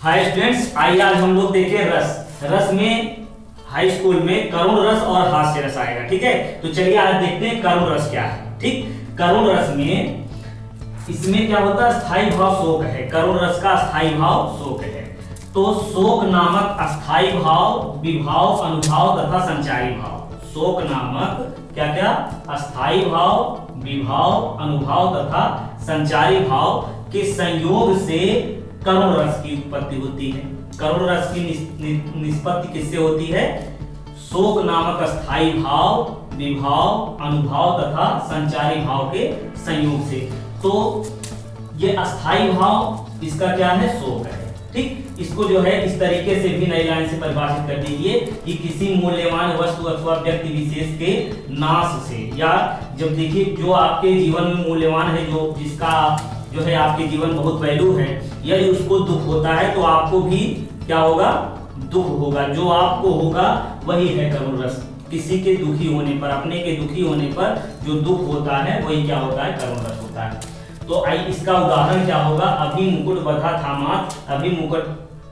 Hi students, आइए आज हम लोग देखें रस। रस में हाई स्कूल में करुण रस और हास्य रस आएगा। ठीक है, तो चलिए आज देखते हैं करुण रस क्या है। ठीक, करुण रस में इसमें क्या होता है, स्थायी भाव शोक है। करुण रस का स्थायी भाव शोक है। तो शोक नामक अस्थायी भाव, विभाव, अनुभाव तथा संचारी भाव। शोक नामक क्या क्या अस्थायी भाव, विभाव, अनुभाव तथा संचारी भाव के संयोग से करुण रस की उत्पत्ति होती है। करुण रस की निष्पत्ति किससे होती है? शोक नामक अस्थायी भाव, विभाव, अनुभाव तथा संचारी भाव के संयोग से। तो ये अस्थायी भाव इसका क्या है? शोक है। ठीक, इसको जो है इस तरीके से भी नई लाइन से परिभाषित कर दीजिए कि किसी मूल्यवान वस्तु अथवा व्यक्ति विशेष के नाश से, या जब देखिए जो आपके जीवन में मूल्यवान है, जो जिसका जो है आपके जीवन बहुत वैल्यू है, यदि उसको दुख होता है तो आपको भी क्या होगा? दुख होगा। जो आपको होगा वही है करुण रस। किसी के दुखी होने पर, अपने के दुखी होने पर जो दुख होता है वही क्या होता है? करुण रस होता है। तो आई इसका उदाहरण क्या होगा? अभी मुकुट बधा था माथ, अभी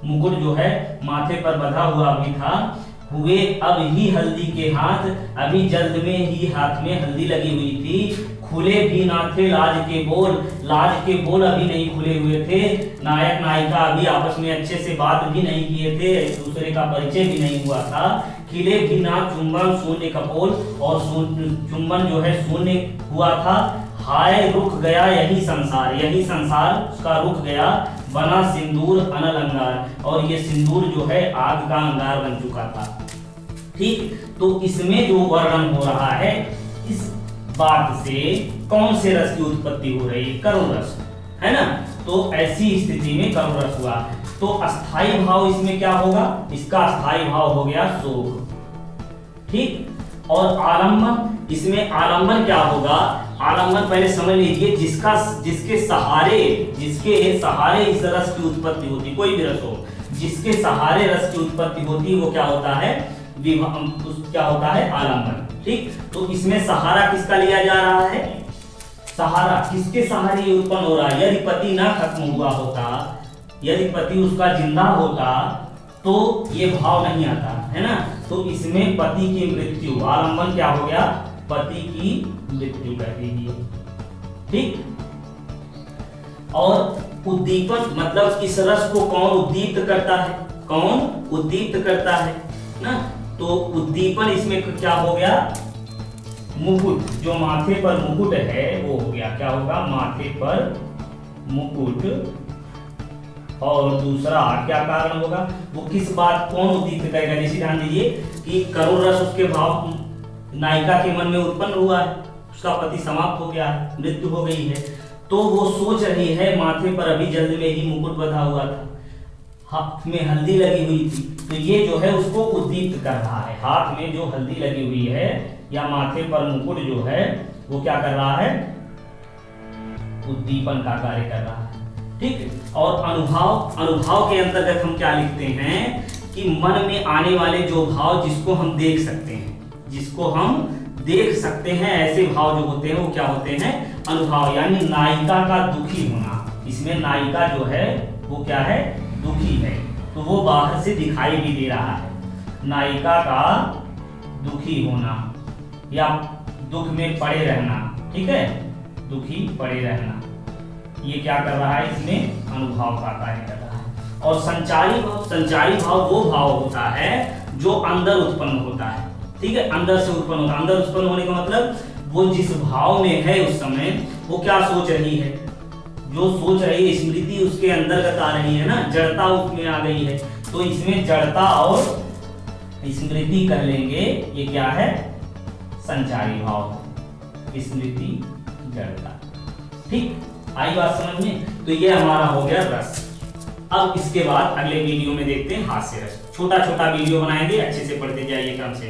मुकुट जो है माथे पर बधा हुआ भी था, हुए अब ही हल्दी के हाथ, अभी जल्द में ही हाथ में हल्दी लगी हुई थी, खुले भी ना थे लाज के बोल, लाज के बोल अभी नहीं खुले हुए थे, नायक नायिका अभी आपस में अच्छे से बात भी नहीं किए थे, एक दूसरे का परिचय भी नहीं हुआ था, खिले भी ना चुंबन शून्य कपोल, और चुंबन जो है शून्य हुआ था, हाय रुक गया यही संसार, यही संसार उसका रुक गया, बना सिंदूर अनल अंगार, और ये सिंदूर जो है आग का अंगार बन चुका था। ठीक, तो इसमें जो वर्णन हो रहा है, इस बात से कौन से रस की उत्पत्ति हो रही है? करुण रस, है ना। तो ऐसी स्थिति में करुण रस हुआ। तो अस्थाई भाव इसमें क्या होगा? इसका अस्थाई भाव हो गया शोक। ठीक, और आलम्बन, इसमें आलम्बन क्या होगा? आलम्बन पहले समझ लीजिए, जिसके सहारे इस रस की उत्पत्ति होती, कोई भी रस हो, जिसके सहारे रस की उत्पत्ति होती है वो क्या होता है? क्या होता है? आलम्बन। ठीक, तो इसमें सहारा किसका लिया जा रहा है? सहारा किसके सहारे ये उत्पन्न हो रहा है? यदि पति ना खत्म हुआ होता, यदि पति उसका जिंदा होता तो ये भाव नहीं आता, है ना। तो इसमें पति की मृत्यु, आलम्बन क्या हो गया? पति की मृत्यु कर दीजिए। ठीक, और उद्दीपन मतलब इस रस को कौन उद्दीप्त करता है? कौन उद्दीप्त करता है ना। तो उद्दीपन इसमें क्या हो गया? मुकुट, जो माथे पर मुकुट है वो हो गया। क्या होगा? माथे पर मुकुट। और दूसरा क्या कारण होगा? वो किस बात कौन उद्दीप्त करेगा? जैसे ध्यान दीजिए कि करुण रस उसके भाव नायिका के मन में उत्पन्न हुआ है, उसका पति समाप्त हो गया है, मृत्यु हो गई है, तो वो सोच रही है माथे पर अभी जल्द में ही मुकुट बंधा हुआ था, हाथ में हल्दी लगी हुई थी, तो ये जो है उसको उद्दीप्त कर रहा है। हाथ में जो हल्दी लगी हुई है या माथे पर मुकुट जो है वो क्या कर रहा है? उद्दीपन का कार्य कर रहा है। ठीक, और अनुभाव के अंतर्गत हम क्या लिखते हैं कि मन में आने वाले जो भाव जिसको हम देख सकते हैं, जिसको हम देख सकते हैं, ऐसे भाव जो होते हैं वो क्या होते हैं? अनुभाव। यानी नायिका का दुखी होना, इसमें नायिका जो है वो क्या है? दुखी है, तो वो बाहर से दिखाई भी दे रहा है। नायिका का दुखी होना या दुख में पड़े रहना, ठीक है, दुखी पड़े रहना, ये क्या कर रहा है? इसमें अनुभव का कार्य कर रहा है। और संचारी भाव वो भाव होता है जो अंदर उत्पन्न होता है। ठीक है, अंदर से उत्पन्न होता है। अंदर उत्पन्न होने का मतलब वो जिस भाव में है उस समय वो क्या सोच रही है, जो सोच रही है, स्मृति उसके अंतर्गत आ रही है ना, जड़ता उसमें आ गई है, तो इसमें जड़ता और स्मृति कर लेंगे, ये क्या है? संचारी भाव, स्मृति, जड़ता। ठीक, आई बात समझ में? तो ये हमारा हो गया रस। अब इसके बाद अगले वीडियो में देखते हैं हास्य रस। छोटा छोटा वीडियो बनाएंगे, अच्छे से पढ़ते जाइए क्रम से।